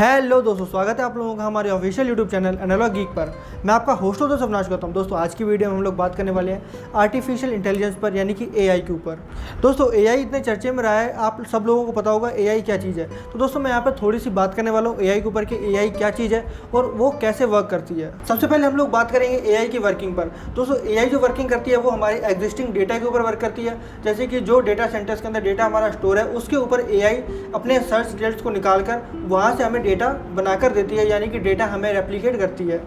Hello दोस्तों, स्वागत है आप लोगों का हमारे official YouTube channel Analog Geek पर। मैं आपका होस्ट हूं दोस्तों अविनाश गौतम। दोस्तों आज की वीडियो में हम लोग बात करने वाले हैं आर्टिफिशियल इंटेलिजेंस पर, यानी कि एआई के ऊपर। दोस्तों एआई इतने चर्चे में रहा है, आप सब लोगों को पता होगा एआई क्या चीज़ है। तो दोस्तों मैं यहाँ पर थोड़ी सी बात करने वाला हूँ एआई के ऊपर कि एआई क्या चीज़ है और वो कैसे वर्क करती है। सबसे पहले हम लोग बात करेंगे एआई की वर्किंग पर। दोस्तों एआई जो वर्किंग करती है वो हमारे एग्जिस्टिंग डेटा के ऊपर वर्क करती है। जैसे कि जो डेटा सेंटर्स के अंदर डेटा हमारा स्टोर है उसके ऊपर एआई अपने सर्च रिजल्ट्स को निकाल कर वहाँ से हमें डेटा बनाकर देती है, यानी कि डेटा हमें रेप्लिकेट करती है।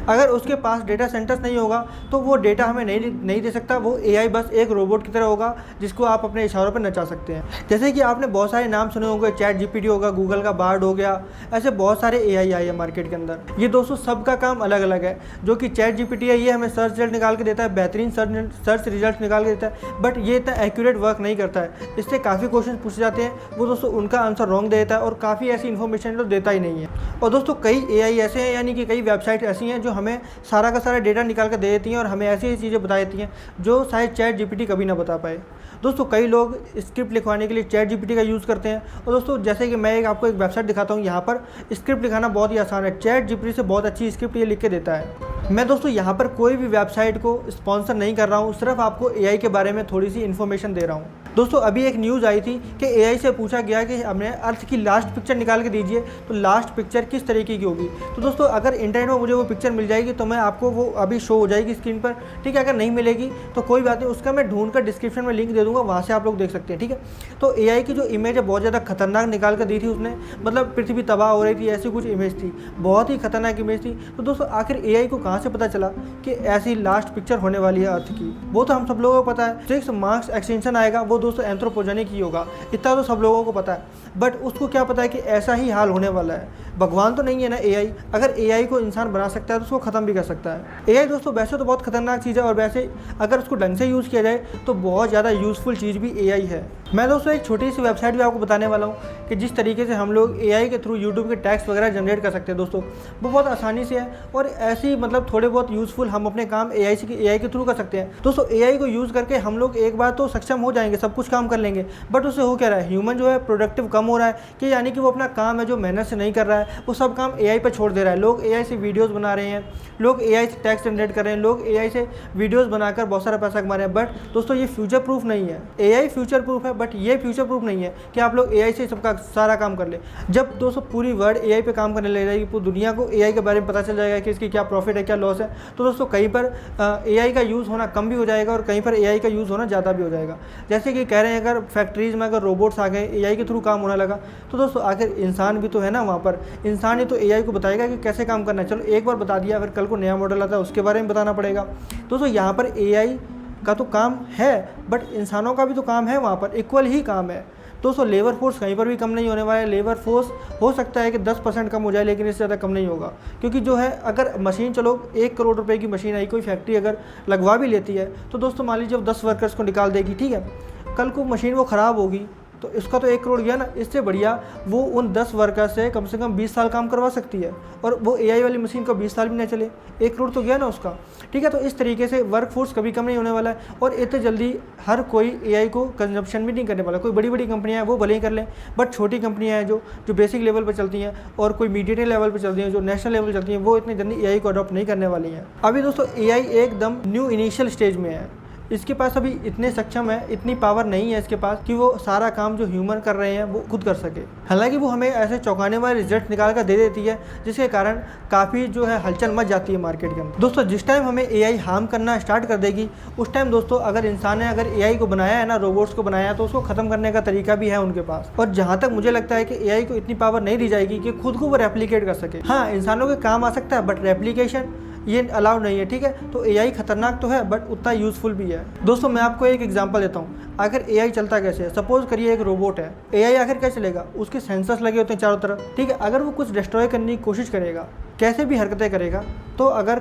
अगर उसके पास डेटा सेंटर्स नहीं होगा तो वो डेटा हमें नहीं दे सकता। वो एआई बस एक रोबोट की तरह होगा जिसको आप अपने इशारों पर नचा सकते हैं। जैसे कि आपने बहुत सारे नाम सुने होंगे, चैट जीपीटी होगा, गूगल का बार्ड हो गया, ऐसे बहुत सारे एआई आए हैं मार्केट के अंदर। ये दोस्तों सबका काम अलग अलग है। जो कि चैट जीपीटी है ये हमें सर्च रिजल्ट निकाल के देता है, बेहतरीन सर्च रिजल्ट निकाल के देता है, बट ये इतना एक्यूरेट वर्क नहीं करता है। इससे काफ़ी क्वेश्चन पूछे जाते हैं, वो दोस्तों उनका आंसर रॉन्ग देता है और काफ़ी ऐसी इन्फॉर्मेशन तो देता ही नहीं है। और दोस्तों कई एआई ऐसे हैं, यानी कि कई वेबसाइट ऐसी हैं जो हमें सारा का सारा डेटा निकाल कर दे देती हैं और हमें ऐसी चीज़ें बता देती हैं जो शायद चैट जीपीटी कभी ना बता पाए। दोस्तों कई लोग स्क्रिप्ट लिखवाने के लिए चैट जीपीटी का यूज़ करते हैं। और दोस्तों जैसे कि मैं आपको एक वेबसाइट दिखाता हूँ, यहाँ पर स्क्रिप्ट लिखाना बहुत ही आसान है। चैट जीपीटी से बहुत अच्छी स्क्रिप्ट ये लिख के देता है। मैं दोस्तों यहाँ पर कोई भी वेबसाइट को स्पॉन्सर नहीं कर रहा हूँ, सिर्फ आपको एआई के बारे में थोड़ी सी इन्फॉर्मेशन दे रहा हूँ। दोस्तों अभी एक न्यूज़ आई थी कि एआई से पूछा गया कि हमें अर्थ की लास्ट पिक्चर निकाल के दीजिए, तो लास्ट पिक्चर किस तरीके की होगी। तो दोस्तों अगर इंटरनेट में मुझे वो पिक्चर मिल जाएगी तो मैं आपको वो अभी शो हो जाएगी स्क्रीन पर, ठीक है। अगर नहीं मिलेगी तो कोई बात नहीं, उसका मैं ढूंढ कर डिस्क्रिप्शन में लिंक दे दूँगा, वहाँ से आप लोग देख सकते हैं, ठीक है। तो एआई की जो इमेज है बहुत ज़्यादा खतरनाक निकाल कर दी थी उसने, मतलब पृथ्वी तबाह हो रही थी ऐसी कुछ इमेज थी, बहुत ही खतरनाक इमेज थी। तो दोस्तों आखिर एआई को कहाँ से पता चला कि ऐसी लास्ट पिक्चर होने वाली है अर्थ की? वो तो हम सब लोगों को पता है। 6 मार्क्स एक्सटेंशन आएगा, वो दोस्तों एंथ्रोपोजेनिक ही होगा, इतना तो सब लोगों को पता है। बट उसको क्या पता है कि ऐसा ही हाल होने वाला है। भगवान तो नहीं है ना एआई, अगर एआई को इंसान बना सकता है तो उसको ख़त्म भी कर सकता है। एआई दोस्तों वैसे तो बहुत खतरनाक चीज़ है और वैसे अगर उसको ढंग से यूज़ किया जाए तो बहुत ज़्यादा यूज़फुल चीज़ भी एआई है। मैं दोस्तों एक छोटी सी वेबसाइट भी आपको बताने वाला हूँ कि जिस तरीके से हम लोग एआई के थ्रू यूट्यूब के टैग्स वगैरह जनरेट कर सकते हैं। दोस्तों वो बहुत आसानी से है और ऐसी मतलब थोड़े बहुत यूज़फुल हम अपने काम एआई के थ्रू कर सकते हैं। दोस्तों एआई को यूज़ करके हम लोग एक बार तो सक्षम हो जाएंगे, सब कुछ काम कर लेंगे, बट उससे हो क्या रहा है, ह्यूमन जो है प्रोडक्टिव कम हो रहा है कि यानी कि वो अपना काम है जो मेहनत से नहीं कर रहा है वो सब काम एआई पर छोड़ दे रहा है। लोग एआई से वीडियोज़ बना रहे हैं, लोग एआई से टैक्स जनरेट कर रहे हैं, लोग एआई से वीडियोज़ बनाकर बहुत सारा पैसा कमा रहे हैं। बट दोस्तों ये फ्यूचर प्रूफ नहीं है। एआई फ्यूचर प्रूफ है बट ये फ्यूचर प्रूफ नहीं है कि आप लोग एआई से सबका सारा काम कर ले। जब दोस्तों पूरी वर्ल्ड एआई पे काम करने लग जाएगी, पूरी दुनिया को एआई के बारे में पता चल जाएगा कि इसकी क्या प्रॉफिट है, क्या लॉस है, तो दोस्तों कहीं पर एआई का यूज़ होना कम भी हो जाएगा और कहीं पर एआई का यूज़ होना ज़्यादा भी हो जाएगा। जैसे कि कह रहे हैं अगर फैक्ट्रीज़ में अगर रोबोट्स आ गए, एआई के थ्रू काम होने लगा, तो दोस्तों आखिर इंसान भी तो है ना वहाँ पर। इंसान ही तो एआई को बताएगा कि कैसे काम करना है। चलो एक बार बता दिया, फिर कल को नया मॉडल आता है उसके बारे में बताना पड़ेगा। दोस्तों यहाँ पर एआई का तो काम है बट इंसानों का भी तो काम है, वहाँ पर इक्वल ही काम है। दोस्तों लेबर फोर्स कहीं पर भी कम नहीं होने वाला है। लेबर फोर्स हो सकता है कि 10% कम हो जाए लेकिन इससे ज़्यादा कम नहीं होगा, क्योंकि जो है अगर मशीन, चलो 1 करोड़ रुपए की मशीन आई, कोई फैक्ट्री अगर लगवा भी लेती है तो दोस्तों मान लीजिए 10 वर्कर्स को निकाल देगी, ठीक है। कल को मशीन वो ख़राब होगी तो इसका तो 1 करोड़ गया ना। इससे बढ़िया वो उन 10 वर्कर से कम 20 साल काम करवा सकती है और वो एआई वाली मशीन को 20 साल भी ना चले, 1 करोड़ तो गया ना उसका, ठीक है। तो इस तरीके से वर्क फोर्स कभी कम नहीं होने वाला है और इतने जल्दी हर कोई एआई को कंजप्शन भी नहीं करने वाला। कोई बड़ी बड़ी कंपनियां हैं वो भले ही कर लें, बट छोटी कंपनियां हैं जो बेसिक लेवल पर चलती हैं और कोई मीडियम लेवल पर चलती हैं, जो नेशनल लेवल पर चलती हैं, वो इतनी जल्दी एआई को अडॉप्ट नहीं करने वाली हैं। अभी दोस्तों एआई एकदम न्यू इनिशियल स्टेज में है। इसके पास अभी इतने सक्षम है, इतनी पावर नहीं है इसके पास कि वो सारा काम जो ह्यूमन कर रहे हैं वो खुद कर सके। हालांकि वो हमें ऐसे चौंकाने वाले रिजल्ट निकाल कर दे देती है जिसके कारण काफ़ी जो है हलचल मच जाती है मार्केट के अंदर। दोस्तों जिस टाइम हमें एआई हार्म करना स्टार्ट कर देगी उस टाइम दोस्तों अगर इंसान ने अगर एआई को बनाया है ना, रोबोट्स को बनाया है, तो उसको ख़त्म करने का तरीका भी है उनके पास। और जहाँ तक मुझे लगता है कि एआई को इतनी पावर नहीं दी जाएगी कि खुद को वो रेप्लिकेट कर सके। हाँ इंसानों के काम आ सकता है बट रेप्लिकेशन ये अलाउड नहीं है, ठीक है। तो एआई खतरनाक तो है बट उतना यूज़फुल भी है। दोस्तों मैं आपको एक एग्जांपल देता हूँ। आखिर एआई चलता कैसे है? सपोज करिए एक रोबोट है, एआई आखिर कैसे चलेगा? उसके सेंसर्स लगे होते हैं चारों तरफ, ठीक है। अगर वो कुछ डिस्ट्रॉय करने की कोशिश करेगा, कैसे भी हरकतें करेगा, तो अगर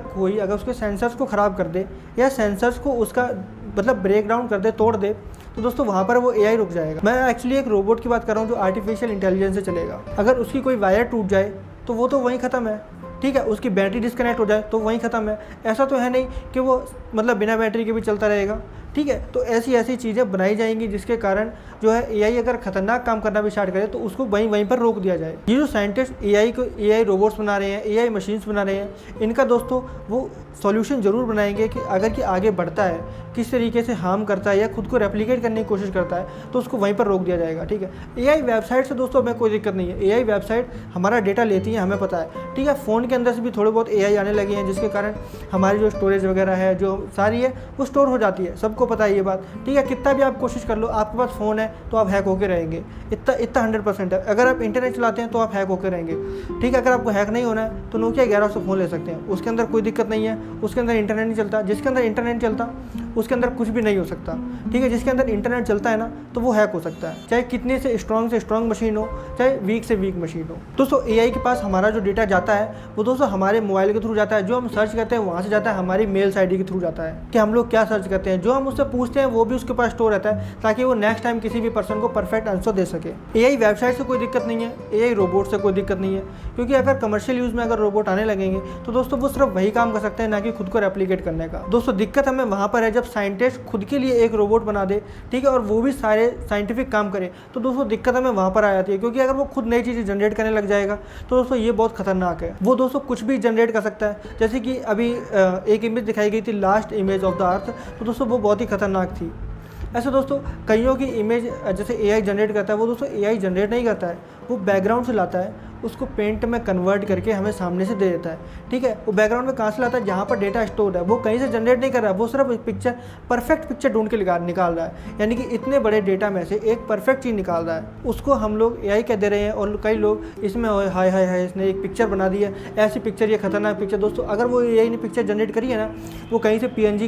उसके सेंसर्स को ख़राब कर दे या सेंसर्स को उसका मतलब ब्रेक डाउन कर दे, तोड़ दे, तो दोस्तों वहाँ पर वो एआई रुक जाएगा। मैं एक्चुअली एक रोबोट की बात कर रहा हूँ जो आर्टिफिशियल इंटेलिजेंस से चलेगा। अगर उसकी कोई वायर टूट जाए तो वो तो वहीं ख़त्म है, ठीक है। उसकी बैटरी डिस्कनेक्ट हो जाए तो वहीं ख़त्म है। ऐसा तो है नहीं कि वो मतलब बिना बैटरी के भी चलता रहेगा, ठीक है। तो ऐसी ऐसी चीज़ें बनाई जाएंगी जिसके कारण जो है एआई अगर खतरनाक काम करना भी स्टार्ट करे तो उसको वहीं पर रोक दिया जाए। ये जो साइंटिस्ट एआई रोबोट्स बना रहे हैं, एआई मशीन्स बना रहे हैं, इनका दोस्तों वो सॉल्यूशन ज़रूर बनाएंगे कि अगर कि आगे बढ़ता है, किस तरीके से हार्म करता है या खुद को रेप्लिकेट करने की कोशिश करता है, तो उसको वहीं पर रोक दिया जाएगा, ठीक है। एआई वेबसाइट से दोस्तों हमें कोई दिक्कत नहीं है, एआई वेबसाइट हमारा डेटा लेती है, हमें पता है, ठीक है। फ़ोन के अंदर से भी थोड़े बहुत एआई आने लगे हैं जिसके कारण हमारी जो स्टोरेज वगैरह है जो सारी है वो स्टोर हो जाती है, सबको पता है ये बात, ठीक है। कितना भी आप कोशिश कर लो, आपके पास फ़ोन है तो आप हैक होकर रहेंगे, इतना 100% है। अगर आप इंटरनेट चलाते हैं तो आप हैक होकर रहेंगे, ठीक है। अगर आपको हैक नहीं होना है तो नोकिया 1100 फ़ोन ले सकते हैं, उसके अंदर कोई दिक्कत नहीं है, उसके अंदर इंटरनेट नहीं चलता। जिसके अंदर इंटरनेट नहीं चलता उसके अंदर कुछ भी नहीं हो सकता, ठीक है। जिसके अंदर इंटरनेट चलता है ना तो वो हैक हो सकता है, चाहे कितने से स्ट्रॉन्ग मशीन हो, चाहे वीक से वीक मशीन हो। दोस्तों एआई के पास हमारा जो डेटा जाता है वो दोस्तों हमारे मोबाइल के थ्रू जाता है, जो हम सर्च करते हैं वहाँ से जाता है, हमारी मेल्स आईडी के थ्रू जाता है कि हम लोग क्या सर्च करते हैं, जो हम उससे पूछते हैं वो भी उसके पास स्टोर रहता है ताकि वो नेक्स्ट टाइम किसी भी पर्सन को परफेक्ट आंसर दे सके। एआई वेबसाइट से कोई दिक्कत नहीं है, एआई रोबोट से कोई दिक्कत नहीं है, क्योंकि अगर कमर्शियल यूज़ में अगर रोबोट आने लगेंगे तो दोस्तों वो सिर्फ वही काम कर सकते हैं, ना कि खुद को रेप्लिकेट करने का। दोस्तों दिक्कत हमें वहाँ पर है जब साइंटिस्ट खुद के लिए एक रोबोट बना दे, ठीक है, और वो भी सारे साइंटिफिक काम करे, तो दोस्तों दिक्कत हमें वहाँ पर आ जाती है। क्योंकि अगर वो खुद नई चीज़ें जनरेट करने लग जाएगा तो दोस्तों ये बहुत खतरनाक है। वो दोस्तों कुछ भी जनरेट कर सकता है, जैसे कि अभी एक इमेज दिखाई गई थी, last image of the earth, तो दोस्तों वो बहुत ही खतरनाक थी। ऐसे दोस्तों कईयों की इमेज जैसे एआई जनरेट करता है, वो दोस्तों एआई जनरेट नहीं करता है, वो बैकग्राउंड से लाता है, उसको पेंट में कन्वर्ट करके हमें सामने से दे देता है, ठीक है। वो बैकग्राउंड में कहाँ से लाता है, जहाँ पर डेटा स्टोर है, वो कहीं से जनरेट नहीं कर रहा है, वो सिर्फ परफेक्ट पिक्चर ढूंढ के निकाल रहा है, यानी कि इतने बड़े डेटा में से एक परफेक्ट चीज़ निकाल रहा है, उसको हम लोग एआई कह दे रहे हैं। और कई लोग इसमें हाय हाय हाय इसने एक पिक्चर बना दी है, ऐसी पिक्चर, ये खतरनाक पिक्चर। दोस्तों अगर वो एआई ने पिक्चर जनरेट करी है ना, वो कहीं से पीएनजी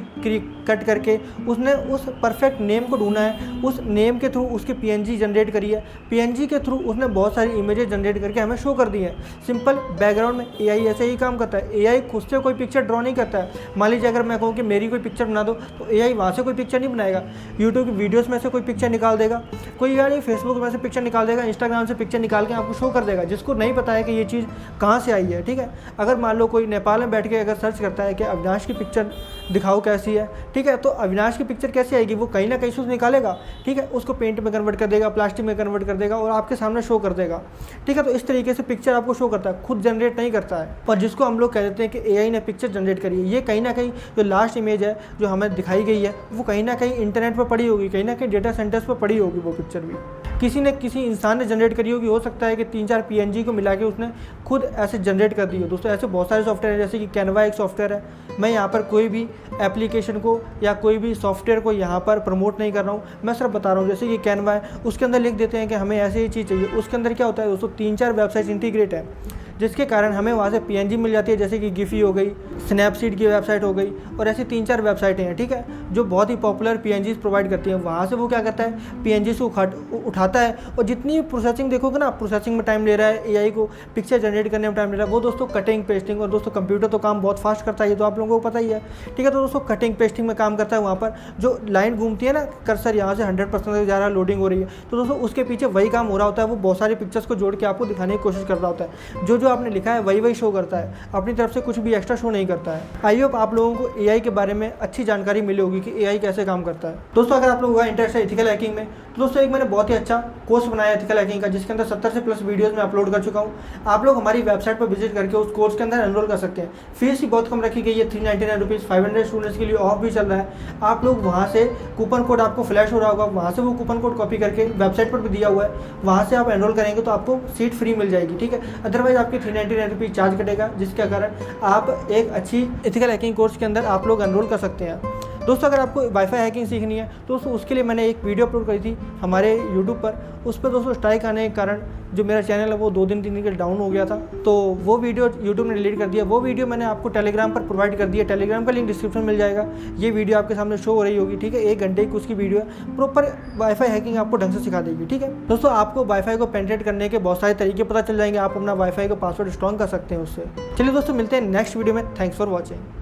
कट करके उसने उस परफेक्ट नेम को ढूंढा है, उस नेम के थ्रू उसकी पीएनजी जनरेट करी है, पीएनजी के थ्रू उसने बहुत सारी इमेजेस जनरेट करके हमें शो कर दी है। सिंपल बैकग्राउंड में एआई ऐसे ही काम करता है। एआई खुद से कोई पिक्चर ड्रॉ नहीं करता है। मान लीजिए अगर मैं कहूँ कि मेरी कोई पिक्चर बना दो तो एआई वहाँ से कोई पिक्चर नहीं बनाएगा, यूट्यूब की वीडियोस में से कोई पिक्चर निकाल देगा, कोई यार फेसबुक में से पिक्चर निकाल देगा, इंस्टाग्राम से पिक्चर निकाल के आपको शो कर देगा, जिसको नहीं पता है कि ये चीज़ कहाँ से आई है, ठीक है। अगर मान लो कोई नेपाल में बैठ के अगर सर्च करता है कि अविनाश की पिक्चर दिखाओ कैसी है, ठीक है, तो अविनाश की पिक्चर कैसे आएगी, वो कहीं ना कहीं से निकालेगा, ठीक है, उसको पेंट में कन्वर्ट कर देगा, प्लास्टिक में कन्वर्ट कर देगा और आपके सामने शो कर देगा, ठीक है। तो इस तरीके से पिक्चर आपको शो करता है, खुद जनरेट नहीं करता है। और जिसको हम लोग कह देते हैं कि एआई ने पिक्चर जनरेट करी है, ये कहीं ना कहीं जो लास्ट इमेज है जो हमें दिखाई गई है वो कहीं ना कहीं इंटरनेट पर पड़ी होगी, कहीं ना कहीं डेटा सेंटर्स पर पड़ी होगी, वो पिक्चर भी किसी इंसान ने जनरेट करी होगी। हो सकता है कि 3-4 पीएनजी को मिला के उसने खुद ऐसे जनरेट कर दी हो। दोस्तों ऐसे बहुत सारे सॉफ्टवेयर हैं, जैसे कि कैनवा एक सॉफ्टवेयर है। मैं यहाँ पर कोई भी एप्लीकेशन को या कोई भी सॉफ्टवेयर को यहाँ पर प्रमोट नहीं कर रहा हूँ, मैं सिर्फ बता रहा हूँ। जैसे कि कैनवा है, उसके अंदर लिख देते हैं कि हमें ऐसी ही चीज़ चाहिए, उसके अंदर क्या होता है दोस्तों, 3-4 वेबसाइट इंटीग्रेट है, जिसके कारण हमें वहाँ से पीएनजी मिल जाती है, जैसे कि गिफी हो गई, स्नैपसीड की वेबसाइट हो गई, और ऐसी 3-4 वेबसाइटें हैं, ठीक है, जो बहुत ही पॉपुलर पीएनजी प्रोवाइड करती हैं। वहाँ से वो क्या करता है, पीएनजी से उठाता है, और जितनी प्रोसेसिंग देखोगे ना, प्रोसेसिंग में टाइम ले रहा है, एआई को पिक्चर जनरेट करने में टाइम ले रहा है, वो दोस्तों कटिंग पेस्टिंग, और दोस्तों कंप्यूटर तो काम बहुत फास्ट करता है, ये तो आप लोगों को पता ही है, ठीक है। तो दोस्तों कटिंग पेस्टिंग में काम करता है, वहाँ पर जो लाइन घूमती है ना, कर्सर यहाँ से 100% तक जा रहा है, लोडिंग हो रही है, तो दोस्तों उसके पीछे वही काम हो रहा होता है। वो बहुत सारी पिक्चर्स को जोड़ के आपको दिखाने की कोशिश कर रहा होता है, जो आपने लिखा है वही शो करता है, अपनी तरफ से कुछ भी एक्स्ट्रा शो नहीं करता है। आई होप आप लोगों को एआई के बारे में अच्छी जानकारी मिली होगी कि एआई कैसे काम करता है। दोस्तों अगर आप लोगों का इंटरेस्ट है एथिकल हैकिंग में, तो दोस्तों एक मैंने बहुत ही अच्छा कोर्स बनाया एथिकल हैकिंग का, जिसके अंदर 70 से प्लस वीडियोस में अपलोड कर चुका हूँ। आप लोग हमारी वेबसाइट पर विजिट करके उस कोर्स के अंदर एनरोल कर सकते हैं। फीस ही बहुत कम रखी गई है, 399 रुपीज़। 500 स्टूडेंट्स के लिए ऑफ भी चल रहा है। आप लोग वहाँ से कूपन कोड आपको फ्लैश हो रहा होगा, वहाँ से वो कूपन कोड कॉपी करके वेबसाइट पर भी दिया हुआ है, वहाँ से आप एनरोल करेंगे तो आपको सीट फ्री मिल जाएगी, ठीक है। अदरवाइज आपके 399 रुपीज़ चार्ज कटेगा, जिसके कारण आप एक अच्छी एथिकल हैकिंग कोर्स के अंदर आप लोग एनरोल कर सकते हैं। दोस्तों अगर आपको वाईफाई हैकिंग सीखनी है तो दोस्तों उसके लिए मैंने एक वीडियो अपलोड करी थी हमारे यूट्यूब पर। उस पर दोस्तों स्ट्राइक आने के कारण जो मेरा चैनल है वो 2-3 दिन के डाउन हो गया था, तो वो वीडियो यूट्यूब ने डिलीट कर दिया। वो वीडियो मैंने आपको टेलीग्राम पर प्रोवाइड कर दिया, टेलीग्राम का लिंक डिस्क्रिप्शन मिल जाएगा। ये वीडियो आपके सामने शो हो रही होगी, ठीक है। 1 घंटे की उसकी वीडियो है, प्रॉपर वाईफाई हैकिंग आपको ढंग से सिखा देगी, ठीक है। दोस्तों आपको वाईफाई को पेनिट्रेट करने के बहुत सारे तरीके पता चल जाएंगे, आप अपना वाईफाई का पासवर्ड स्ट्रॉन्ग कर सकते हैं उससे। चलिए दोस्तों मिलते हैं नेक्स्ट वीडियो में। Thanks for watching.